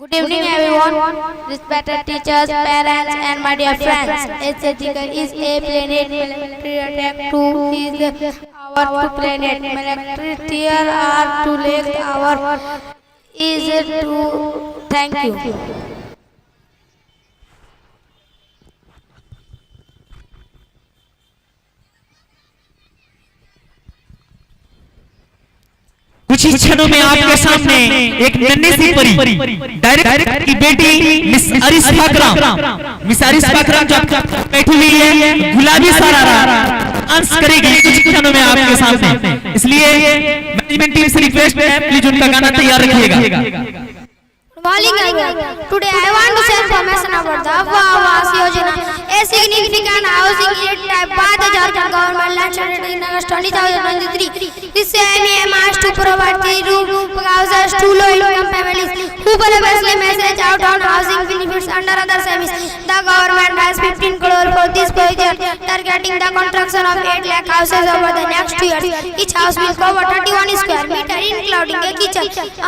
Good evening, everyone. Respected teachers, parents, and my dear friends. Ethical is a planet. Military two is our planet. Military here are to let our is to thank you. कुछ ही क्षणों में आपके सामने एक नन्ही सी परी director की बेटी मिस अरिस्फा करम जो बैठी हुई है गुलाबी सरारा डांस करेगी कुछ क्षणों में आपके सामने। इसलिए मैनेजमेंट टीम से रिक्वेस्ट है प्लीज उनका गाना तैयार रखिएगा। Today I want to share information about the Awas Yojana, a significant housing unit type by the Jharkhand government launched in August 2023. This aim is to provide the room houses to low-income families who previously message out on housing benefits under other services. The government has 15 crore for this project, targeting the construction of 8 lakh houses over the next 2 years. Each house will cover 31 square meter, including a kitchen,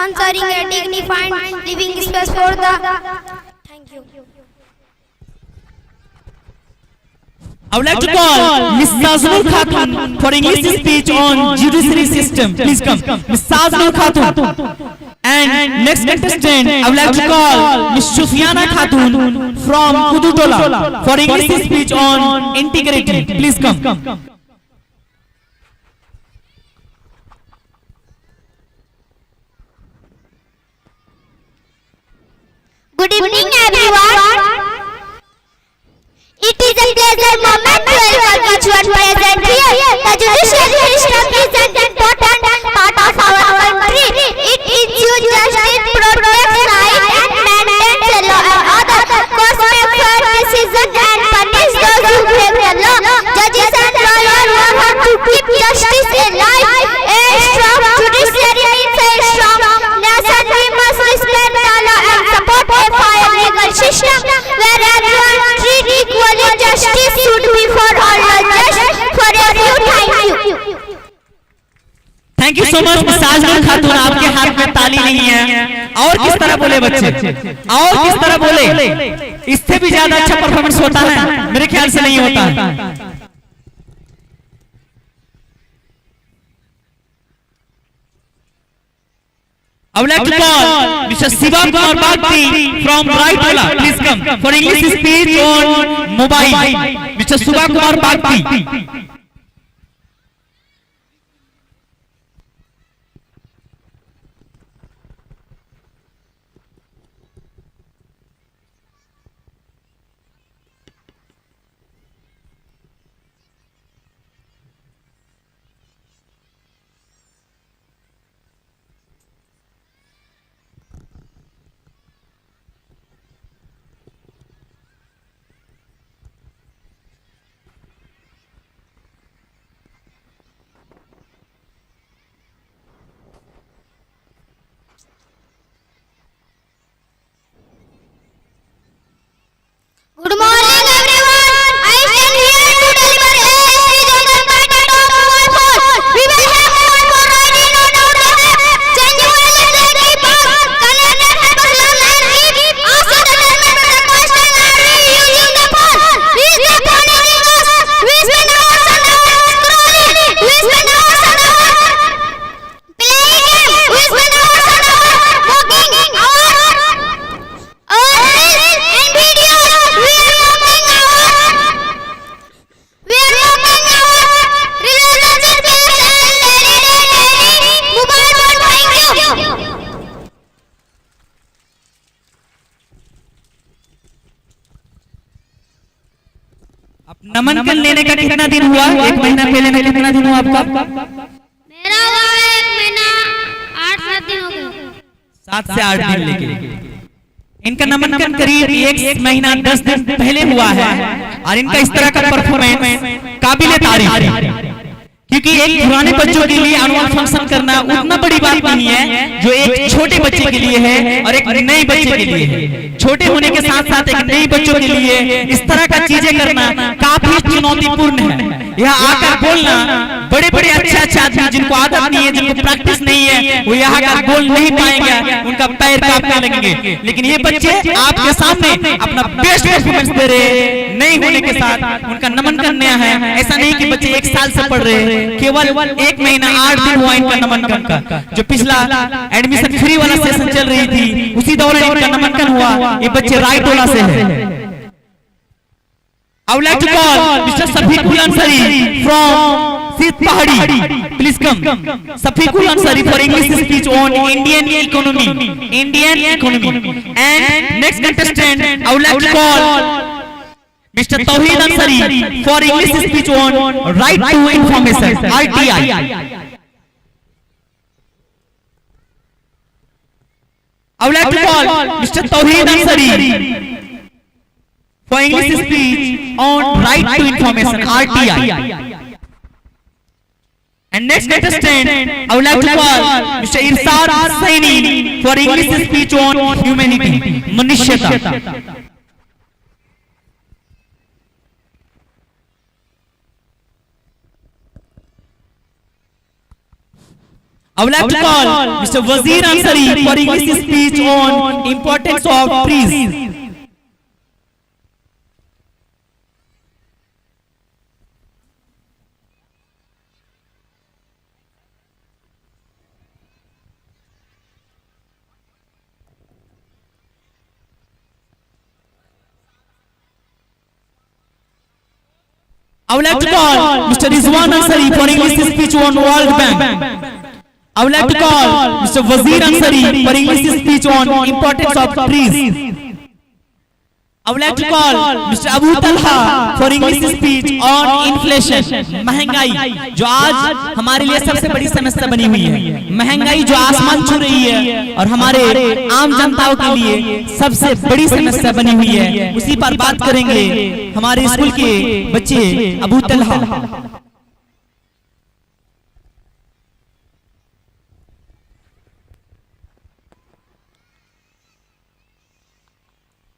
ensuring a dignified living space for the. Thank you. I would like to call Miss Saznur Khatun for English speech on judiciary system. Please come, Miss Saznur Khatun. And next contestant, I would like to call Miss Shufiana Khatun from Kudutola for English speech on integrity. Please come. Good evening, everyone. It is a pleasure moment to welcome each one present here. The judiciary system is an important part of our country. It ensures justice, protects rights, and maintains the law and order. Courts make fair decisions and punish those who break the law. Judges and lawyers work hard to keep justice alive. A strong judiciary means a strong nation. We must respect the law and support a fair legal system where everyone treated equally. Justice should be for all, not just for a few. Thank you. Thank you so much miss Sajnoor Khatun. आपके हाथ में ताली नहीं है और किस तरह बोले बच्चे, और किस तरह बोले, इससे भी ज्यादा अच्छा परफॉर्मेंस होता है मेरे ख्याल से नहीं होता है। I would like to call Mr. Siva Kumar Bhakti from Raitola. Please come for English speech on mobile. Mr. Siva Kumar Bhakti. Good morning, everyone. I stand here to deliver a speech on the content of mobile phone. We will have mobile phone riding on our head, changing electric bulbs, connected helpers and keep asking the government the question: are we using the phone? Is the phone using us? We spend hours and hours scrolling. We spend hours and hours playing games. We spend hours and hours walking hours. नामांकन लेने का कितना दिन हुआ? 1 महीना पहले में कितना दिन हुआ आपका? मेरा हुआ 1 महीना 8-7 दिन हो गए। 7 से 8 दिन लेके इनका नामांकन करीब 1 महीना 10 दिन पहले हुआ है और इनका इस तरह का परफॉर्मेंस काबिले तारीफ है क्योंकि एक पुराने बच्चों के लिए एनुअल फंक्शन करना उतना बड़ी बात नहीं है जो एक छोटे बच्चे के लिए है और एक नए बच्चे के लिए है। छोटे होने के साथ साथ एक नए बच्चों के लिए इस तरह का चीजें करना काफी चुनौतीपूर्ण है। यहाँ आकर बोलना बड़े बड़े अच्छे आदमी जिनको आदत नहीं है, जिनको प्रैक्टिस नहीं है, वो यहाँ आकर बोल नहीं पाएंगे, उनका पैर कांपने लगेंगे। लेकिन ये बच्चे आपके सामने अपना बेस्ट परफॉर्मेंस दे रहे, नहीं होने के साथ उनका नमन करने है। ऐसा नहीं कि बच्चे 1 साल से पढ़ रहे, केवल 1 महीना 8 दिन हुआ इनका नमनकन का। जो पिछला एडमिशन फ्री वाला सेशन चल रही थी उसी दौरान इनका नमनकन हुआ। ये बच्चे रायटोला से है। I would like to call Mr. Safiqul Ansari from Sitpahadi. Please come. Safiqul Ansari for English speech on Indian economy. Indian economy. And next contestant, I would like to call Mr. Tawheed Ansari for English speech on Right to Information, RTI. I would like to call Mr. Tawheed Ansari for English speech on Right to Information, RTI. And next contestant, I would like to call Mr. Irsad Saini for English speech on Humanity, Manushya. I would like to call Mr. Wazir Ansari for English speech on importance of trees. I would like to call Mr. Rizwan Ansari for English speech on World Bank. I would like to call Mr. Wazir Ansari for English speech on importance of trees. I would like to call Mr. Abu Talha for English speech on inflation, महंगाई जो आज हमारे लिए सबसे बड़ी समस्या बनी हुई है। महंगाई जो आसमान छू रही है और हमारे आम जनताओं के लिए सबसे बड़ी समस्या बनी हुई है, उसी पर बात करेंगे हमारे स्कूल के बच्चे Abu Talha.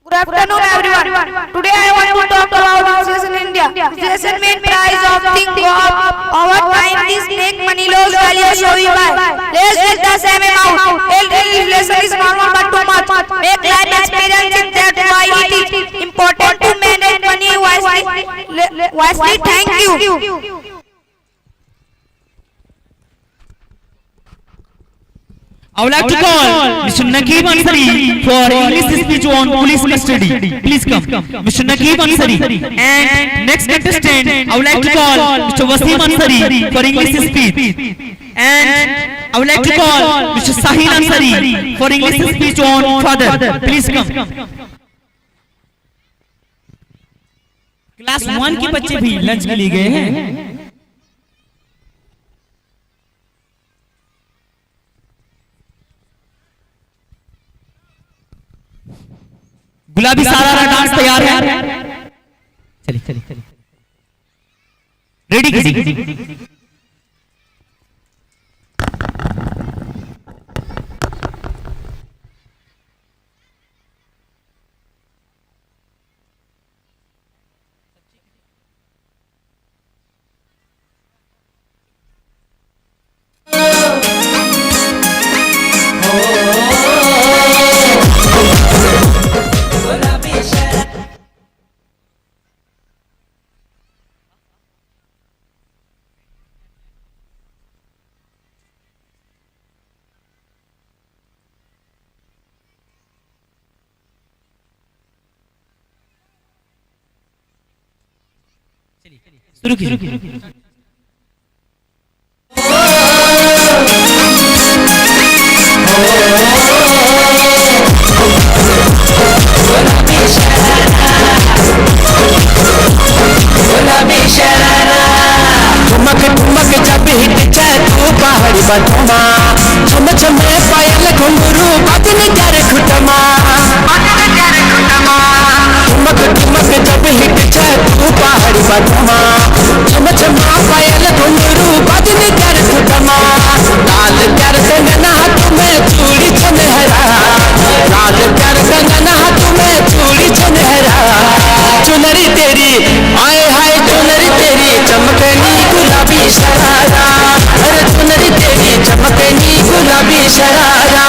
Good afternoon, everyone. Today I want to talk about recession in India. Recession means price of things go up over time. This make money lose value, so we buy less with the same amount. Inflation is normal but too much. Make life experience that why it is important to manage money wisely. Thank you. I would like to call Mr. Naqib Ansari for English speech on police custody. Please come, Mr. Naqib Ansari. And next contestant, I would like to call Mr. Wasim Ansari for English speech. And I would like to call Mr. Sahil Ansari for English speech on father. Please come. Class 1 के बच्चे भी lunch के लिए गए हैं। गुलाबी सारारा dance तैयार है। चलिए रेडी। शुरू कीजिए। ठुमक जब हिट जाए तू पहाड़ी बटमा, छम छमे पायल घुंघरू बदन कर खुटमा। ठुमक जब हिट जाए तू पहाड़ी बटमा, छम छमा पायल घुंघरू बजन कर खुटमा लाल कर कंगना हाथ में चूड़ी सुनहरा लाल कर कंगना हाथ में चूड़ी सुनहरा चुनरी तेरी आए हाय चुनरी तेरी चमकनी गुलाबी शरारा अरे चुनरी तेरी चमकनी गुलाबी शरारा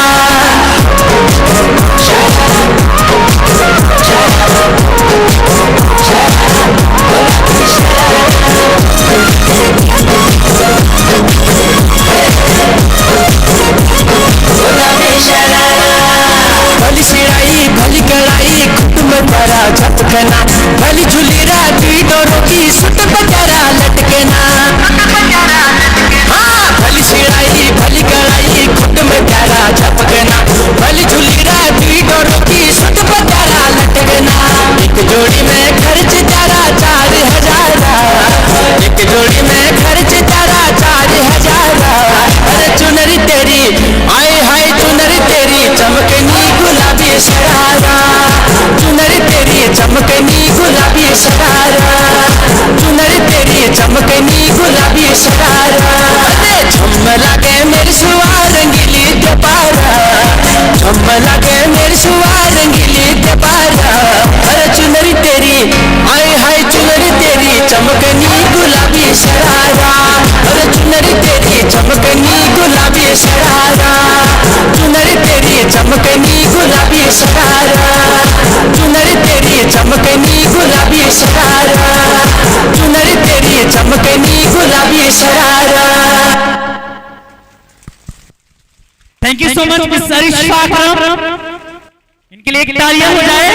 भली सिराई भली कड़ाई खुट में तारा झपकना भली झूली राती डोरों की सुट बजारा लटकना हाँ भली सिराई भली कड़ाई खुट में तारा झपकना भली झूली राती डोरों की सुट बजारा लटकना एक जोड़ी में खर्च तारा 4000 एक जोड़ी में खर्च तारा 4000 अरे चुनरी तेरी आए हाय चुनरी तेरी चमकनी गुलाबी शरारा चुनरी तेरी चमकनी गुलाबी शरारा चुनरी तेरी चमकनी गुलाबी शरारा अरे झुम लगे मेरी सुवार रंगीली दीपारा झुम लगे मेरी सुवार रंगीली दीपारा अरे चुनरी तेरी आए हाय चुनरी तेरी चमकनी गुलाबी शरारा अरे चुनरी तेरी चमकनी गुलाबी शरारा चुनरी तेरी चमकनी गुलाबी शरारा चुनरी तेरी चमकनी गुलाबी शरारा चुनरी तेरी चमकनी गुलाबी शरारा thank you so much miss Arisha Akram. इनके लिए एक तालियां हो जाए।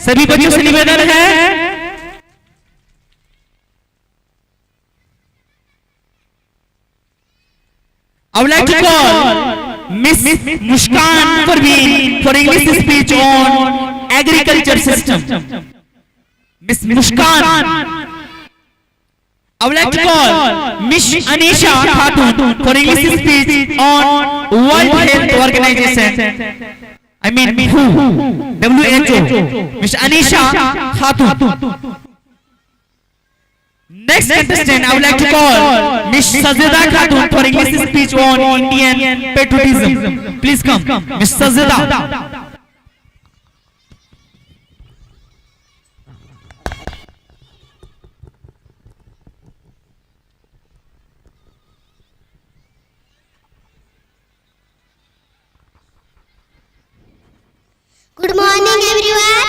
सभी बच्चों से निवेदन है I would like to call Miss Mushkan Parveen for English speech on agriculture system. Miss Mushkan. I would like to call Miss Anisha Khatun for English speech on World Health Organization. I mean WHO. WHO. Miss Anisha Khatun. Next contestant, I would like to call Miss Sajida Khatun for English speech on Indian patriotism. Please come, Miss Sajida. Good morning, everyone.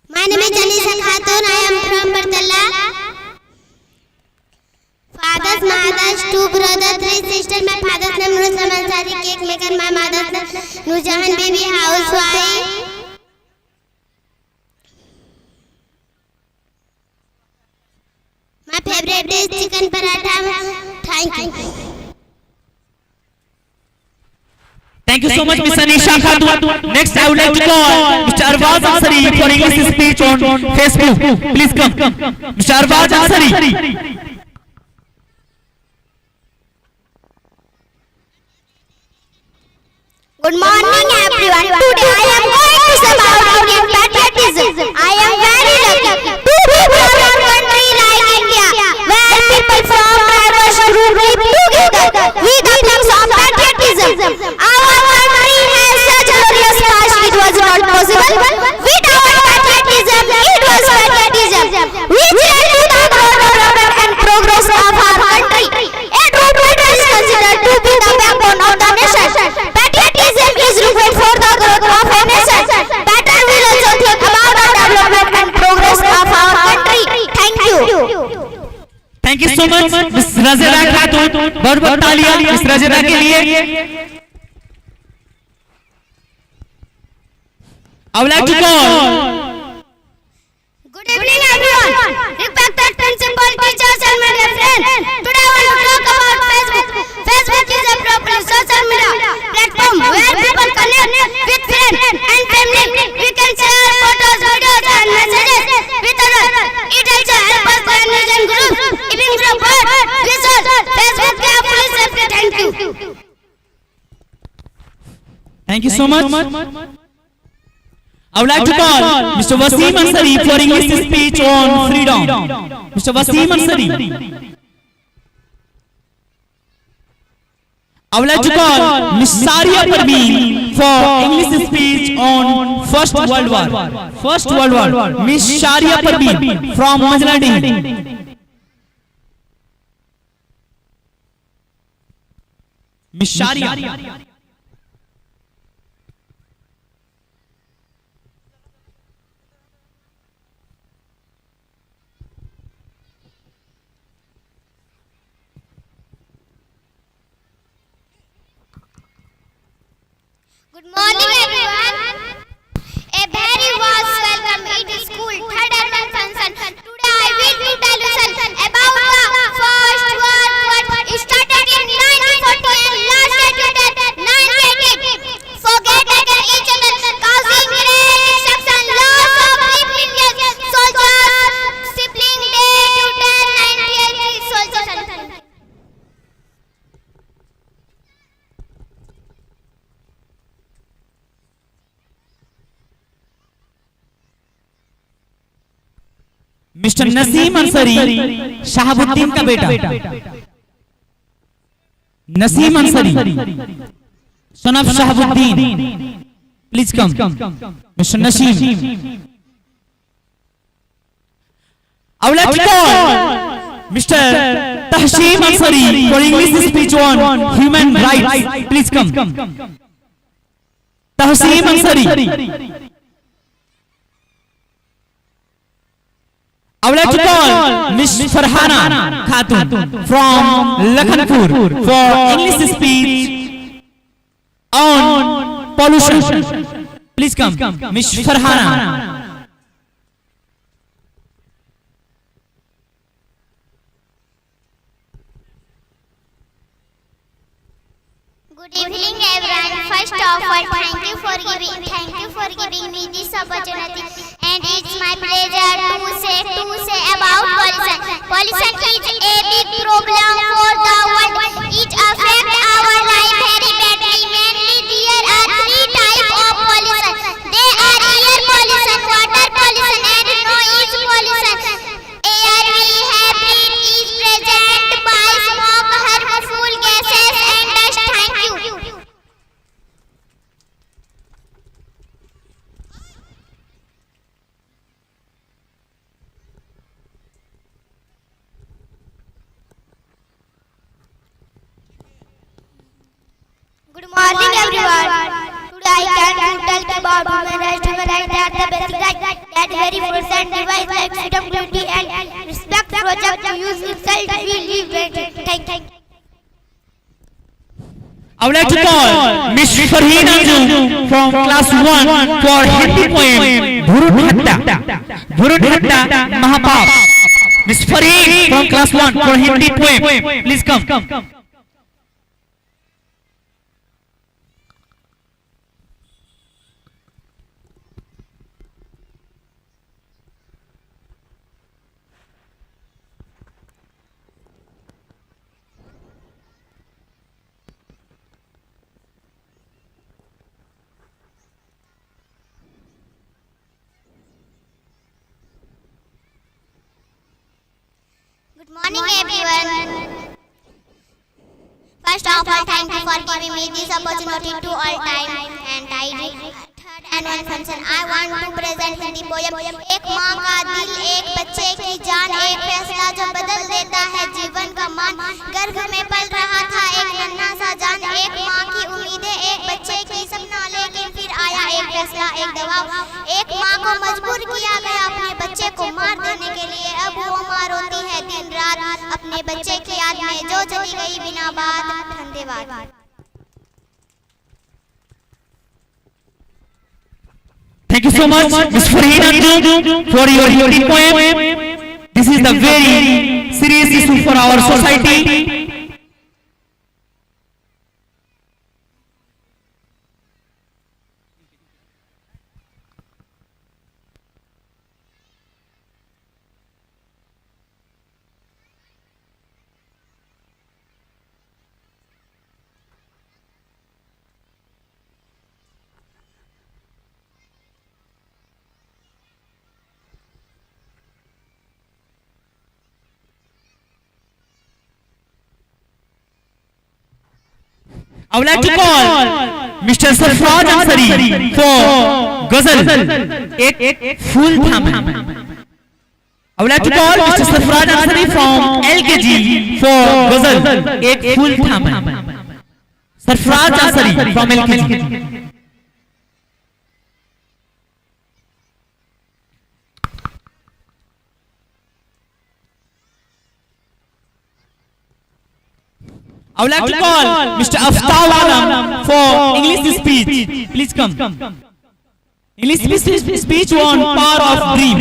My name is Anisha Khatun. I am from Bartalla. Fathers, mothers, 2 brothers, 3 sisters. My father's name Nusram Ansari, cake maker. My mother's name Nurjahan Baby, housewife. My favorite is chicken paratha. Thank you. Thank you so much, Miss Anisha Khatun. Next, I would like to call Mr. Arwaz Ansari for English speech on Facebook. Please come, Mr. Arwaz Ansari. Good morning, everyone. Today I am going to say about Indian patriotism. I am very lucky to be from a country like India, where people from diverse groups live together with the things of patriotism. Our country has such a glorious past. It was not possible without patriotism. It was patriotism which led to the development and progress of our country. A true patriot is considered to be the backbone of the nation. Patriotism is required for the growth of a nation. Patriot will also think about the development and progress of our country. Thank you. Thank you so much, Miss Razida Khatun. बहुत बहुत तालियां Miss Razida के लिए। I would like to call Good evening, everyone. Respected principal, teachers, and my dear friends. Today I want to talk about Facebook. Facebook is a popular social media platform where people connect with friends and family. We can share photos, videos, and messages with others. It also helps us manage and groups, even group visuals. Facebook can fully safety. Thank you. Thank you so much. I would like to call Mr. Wasim Ansari for English speech on freedom. Mr. Wasim Ansari. I would like to call Miss Saria Parveen for English speech on First World War. First World War. Miss Saria Parveen from Majladi. Miss Sharia. Good morning, everyone. A very warm welcome to school third annual function. Today I will be telling you about the First World War. It started in 1940 and lasted till 1918. Forget against each other, causing great destruction, loss of millions soldiers, sibling day to 1098 soldiers. Mister Naseem Ansari Shahabuddin का बेटा Naseem Ansari son of Shahabuddin, please come. Mr. Naseem. I would like to call Mr. Tahsheem Ansari for English speech on human rights, please come. Tahsheem Ansari. I would like to call Miss Farhana Khatun from Lakhanpur for English speech on pollution. Please come, Miss Farhana. Good evening, everyone. First of all, thank you for giving me this opportunity, and it's my pleasure to say about pollution. Pollution is a big problem for the world. It affects our life very badly. Mainly, there are three types of pollution. They are air pollution, water pollution, and noise pollution. Air we have breathed is present by smoke, harmful gases, and dust. Thank you. Good morning, everyone. Today I can tell about human rights. Human rights are the basic rights that very first and device like freedom, liberty, and respect. Project to use itself. We live very. Thank you. I would like to call Miss Farheen Anju from class 1 for Hindi poem Bhurut Hatta Mahapap. Miss Farheen from class 1 for Hindi poem. Please come. Good morning, everyone. First of all, thank you for giving me this opportunity to all time. And I third annual function. I want to present Hindi poem. एक माँ का दिल, एक बच्चे की जान, एक फैसला जो बदल देता है जीवन का मान। गर्भ में पल रहा था एक नन्हा सा जान, एक माँ की उम्मीदें, एक बच्चे की सपना, लेकिन फिर आया एक फैसला, एक दबाव। एक माँ को मजबूर किया गया अपने बच्चे को मार देने के लिए। अब वो माँ रोती है दिन रात अपने बच्चे की याद में जो चली गई बिना बात। धन्यवाद। Thank you so much, Miss Farheen Anju, for your Hindi poem. This is the very serious issue for our society. I would like to call Mr. Sarfraz Ansari for Ghazal, एक full thumb. I would like to call Mr. Sarfraz Ansari from LKG for Ghazal, एक full thumb. Sarfraz Ansari from LKG. I would like to call Mr. Aftab Alam for English speech. Please come. English speech on power of dream.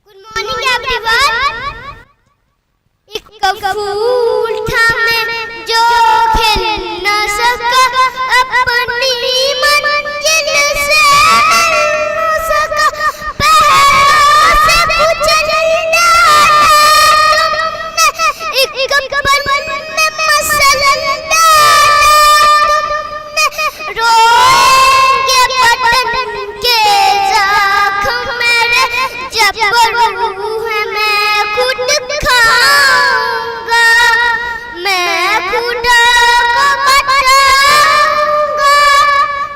Good morning everyone. एक फूल था मैं जो खिल न सका अपनी मंजिल से न सका पैरों से कुचल डाला तुमने एक पल में मसल डाला तुमने रोएंगे बदन के जख्म मेरे जब रूह है मैं खुद खाऊंगा मैं खुदा को बताऊंगा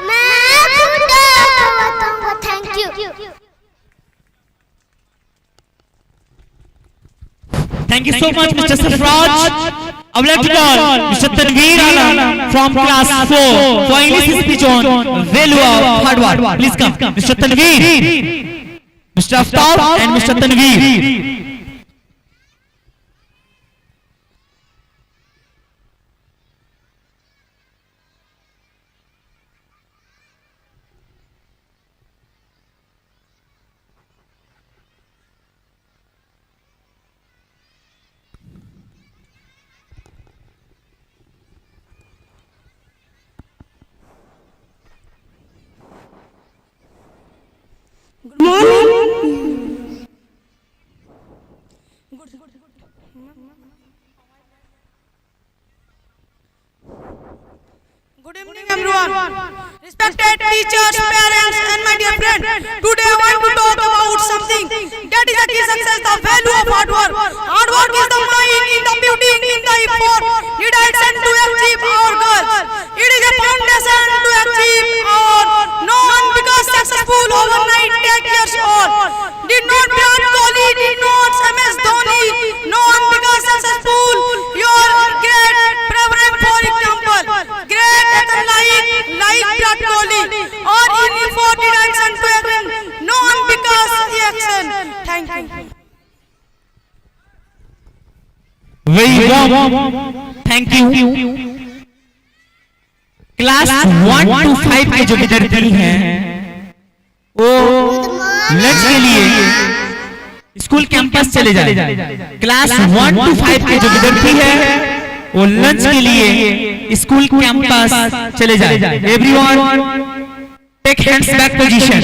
मैं खुदा को बताऊंगा thank you Thank you so much, Mr. Sarfraz. I would like to call Mr. Tanveer Alam from class 4 for English speech on value of hard work. Please come, Mr. Tanveer, Mr. Aftab and Mr. Tanveer. Good evening everyone. Respected teachers, parents and my dear friend. Today I want to talk about something that is a key success, the value of hard work. Hard work is the mind in the beauty in the effort needed to achieve our goals. It is a foundation to achieve our no one becomes successful overnight, take years old. Did not Virat Kohli, did not MS Dhoni, no one becomes successful. Your great preference for example, great like Virat Kohli or in effort action to action, no one becomes action. Thank you. Very warm. Thank you. Class 1 to 5 के जो विद्यार्थी हैं वो lunch के लिए school campus चले जाए। Class 1 to 5 के जो विद्यार्थी हैं वो लंच के लिए स्कूल कैंपस चले जाए। Everyone take hands back position.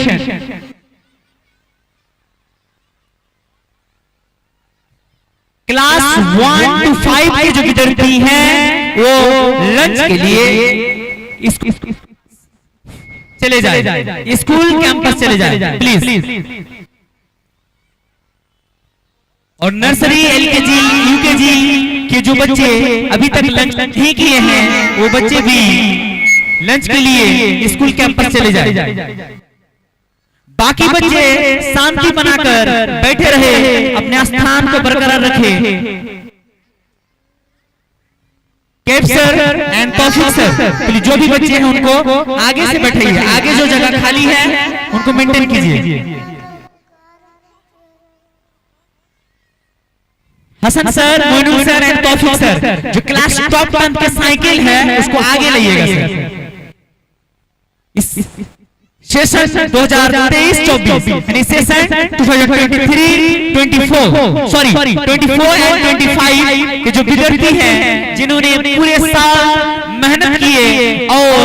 Class 1 to 5 के जो विद्यार्थी हैं वो लंच के लिए चले जाए, स्कूल कैंपस चले जाए प्लीज। और नर्सरी एलकेजी यूकेजी के जो बच्चे अभी तक लंच नहीं किए हैं वो बच्चे भी लंच के लिए स्कूल कैंपस चले जाए। बाकी बच्चे शांति बनाकर बैठे रहे, अपने स्थान को बरकरार रखे। कैप sir and Taufiq sir please जो भी बच्चे हैं उनको आगे से बैठाइए, आगे जो जगह खाली है उनको मेंटेन कीजिए। Hasan sir, Moinul sir and Taufiq sir जो क्लास टॉप 10 के साइकिल है उसको आगे लाइएगा सर। इस सेशन 2023-24 यानी सेशन 2023-24 सॉरी 24 एंड 25 के जो विद्यार्थी हैं जिन्होंने पूरे साल मेहनत किए और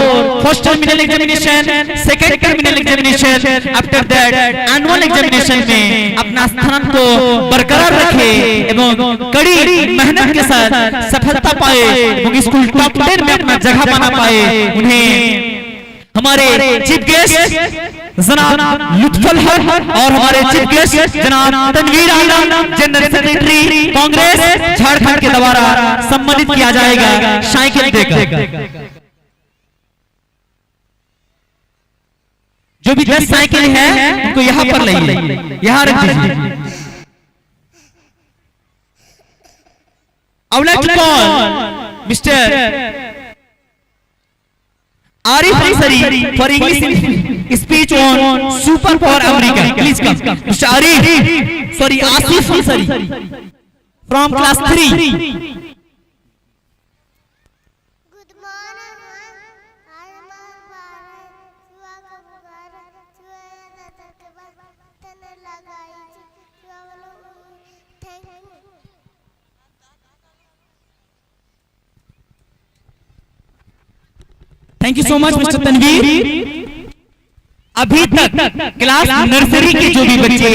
first terminal examination, second terminal examination, after that annual examination में अपना स्थान को बरकरार रखे एवं कड़ी मेहनत के साथ सफलता पाए एवं स्कूल टॉप 10 में अपना जगह बना पाए, उन्हें हमारे चीफ गेस्ट जनाब लुत्फुल हक और हमारे चीफ गेस्ट जनाब तनवीर आलम जनरल सेक्रेटरी कांग्रेस झारखंड के द्वारा सम्मानित किया जाएगा साइकिल देकर। जो भी 10 साइकिल है उनको यहाँ पर लाइए, यहाँ रख दीजिए। I would like to call Mr. Arif Ansari for English speech on Super Power America. Please come. Mr. Arif, sorry, Asif Ansari from class 3. Thank you so much mister Tanveer. अभी तक क्लास नर्सरी के जो भी बच्चे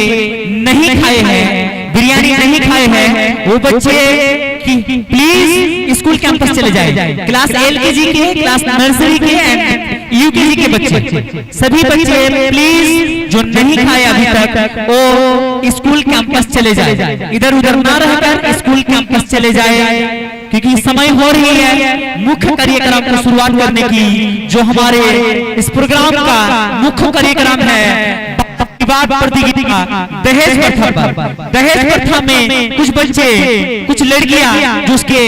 नहीं खाए हैं, बिरयानी नहीं खाए हैं, वो बच्चे प्लीज स्कूल कैंपस चले जाए। क्लास LKG के, क्लास नर्सरी के एंड UKG के बच्चे, सभी बच्चे प्लीज जो नहीं खाए अभी तक वो स्कूल कैंपस चले जाए, इधर उधर ना रहकर स्कूल कैंपस चले जाए, क्योंकि समय हो रही है मुख्य कार्यक्रम की शुरुआत करने की। जो हमारे इस प्रोग्राम का मुख्य कार्यक्रम है विवाद प्रतियोगिता दहेज प्रथा पर। दहेज प्रथा में कुछ बच्चे, कुछ लड़कियां जो उसके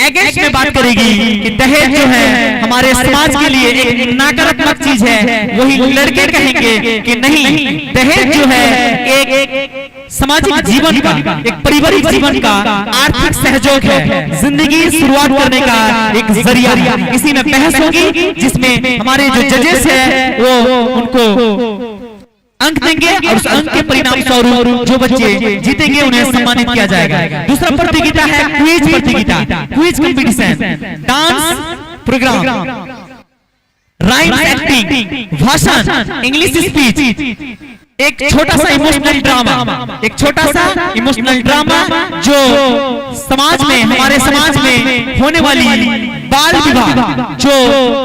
अगेंस्ट में बात करेगी कि दहेज जो है हमारे समाज के लिए एक नकारात्मक चीज है, वही लड़के कहेंगे कि नहीं, दहेज जो है एक सामाजिक जीवन का, एक पारिवारिक जीवन का आर्थिक सहयोग है, जिंदगी शुरुआत करने का एक जरिया। इसी में बहस होगी जिसमें हमारे जो जजेस है वो उनको अंक देंगे और उस अंक के परिणाम स्वरूप जो बच्चे जीतेंगे उन्हें सम्मानित किया जाएगा। दूसरा प्रतियोगिता है क्विज प्रतियोगिता, quiz competition, dance programme, rhyme acting, भाषण, इंग्लिश स्पीच, एक छोटा सा इमोशनल ड्रामा, एक छोटा सा इमोशनल ड्रामा जो समाज में, हमारे समाज में होने वाली बाल विवाह, जो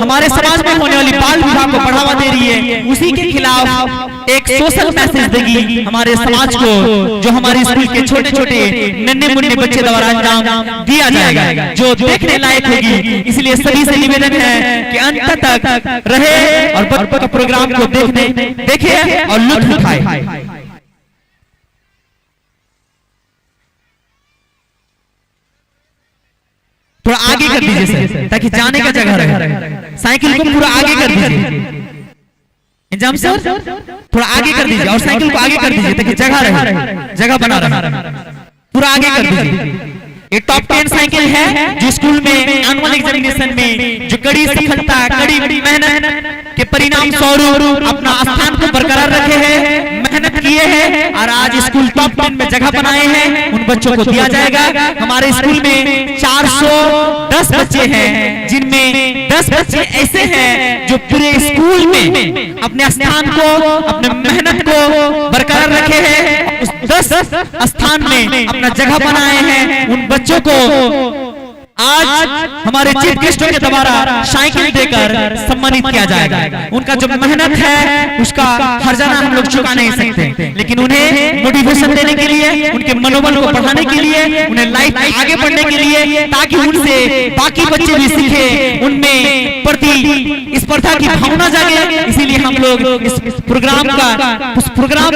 हमारे समाज में होने वाली बाल विवाह को बढ़ावा दे रही है, उसी के खिलाफ एक सोशल मैसेज देगी हमारे समाज को, जो हमारे स्कूल के छोटे छोटे नन्हे मुन्ने बच्चे द्वारा अंजाम दिया जाएगा, जो देखने लायक होगी। इसलिए सभी से निवेदन है कि अंत तक रहे और बच्चों के प्रोग्राम को देखे और लुत्फ उठाए। थोड़ा आगे कर दीजिए सर, ताकि जाने का जगह रहे। साइकिल को पूरा आगे कर दीजिए, इंजाम सर थोड़ा आगे कर दीजिए और साइकिल को आगे कर दीजिए ताकि जगह रहे, जगह बना रहे, पूरा आगे कर दीजिए। ये टॉप 10 साइकिल है जो स्कूल में एनुअल एग्जामिनेशन में जो कड़ी सफलता, कड़ी मेहनत के परिणाम स्वरूप अपना स्थान को बरकरार रखे हैं, मेहनत किए हैं और आज स्कूल टॉप 10 में जगह बनाए हैं, उन बच्चों को दिया जाएगा। हमारे स्कूल में 410 बच्चे हैं, जिनमें 10 बच्चे ऐसे हैं जो पूरे स्कूल में अपने स्थान को, अपने मेहनत को बरकरार रखे हैं, उस 10 स्थान में अपना जगह बनाए हैं। उन बच्चों को आज हमारे चीफ गेस्टों के द्वारा साइकिल देकर सम्मानित किया जाएगा। उनका जो मेहनत है उसका हर्जाना हम लोग चुका नहीं सकते, लेकिन उन्हें मोटिवेशन देने के लिए, उनके मनोबल को बढ़ाने के लिए, उन्हें लाइफ में आगे बढ़ने के लिए, ताकि उनसे बाकी बच्चे भी सीखे, उनमें प्रति स्पर्धा की भावना जागे। इसीलिए हम लोग इस प्रोग्राम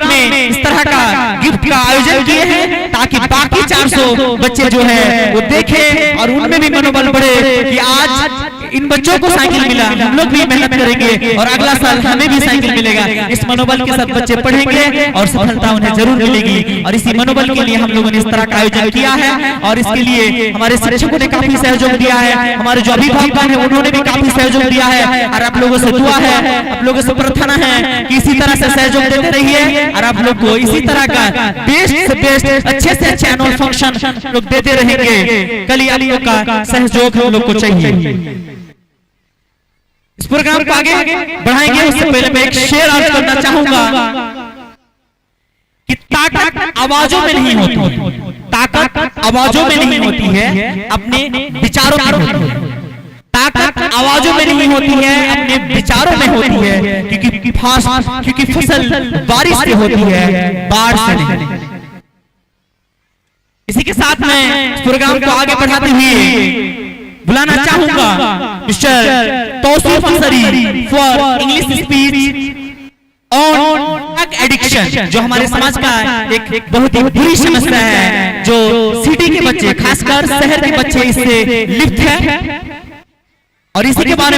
में इस तरह का गिफ्ट का आयोजन किए हैं, ताकि बाकी 400 बच्चे जो है वो देखें और उनमें भी मनोबल बढ़े कि आज इन बच्चों को साइकिल मिला, हम लोग भी मेहनत करेंगे और अगला साल हमें भी साइकिल मिलेगा। इस मनोबल के साथ बच्चे पढ़ेंगे और सफलता उन्हें जरूर मिलेगी। और इसी मनोबल के लिए हम लोगों ने इस तरह का आयोजन किया है और इसके लिए हमारे शिक्षकों ने काफी सहयोग दिया है, हमारे जो अभिभावक हैं उन्होंने भी काफी सहयोग दिया है। और आप लोगों से दुआ है, आप लोगों से प्रार्थना है कि इसी तरह से सहयोग देते रहिए और आप लोग को इसी तरह का बेस्ट से बेस्ट, अच्छे से अच्छे एनुअल फंक्शन लोग देते रहेंगे। कल आप लोग का सहयोग हम लोग को चाहिए। इस प्रोग्राम को आगे बढ़ाएंगे उससे पहले मैं एक शेर अर्ज करना चाहूंगा कि ताकत आवाजों में नहीं होती, ताकत आवाजों में नहीं होती है, अपने विचारों में होती है। ताकत आवाजों में नहीं होती है, अपने विचारों में होती है, क्योंकि फसल बारिश से होती है, बाढ़ से नहीं। इसी के साथ मैं इस प्रोग्राम को आगे बढ़ाते हुए बुलाना चाहूंगा mister Tauseef Ansari for English speech on drug addiction, जो हमारे समाज का एक बहुत ही बुरी समस्या है, जो सिटी के बच्चे खासकर शहर के बच्चे इससे लिप्त है, और इसी के बारे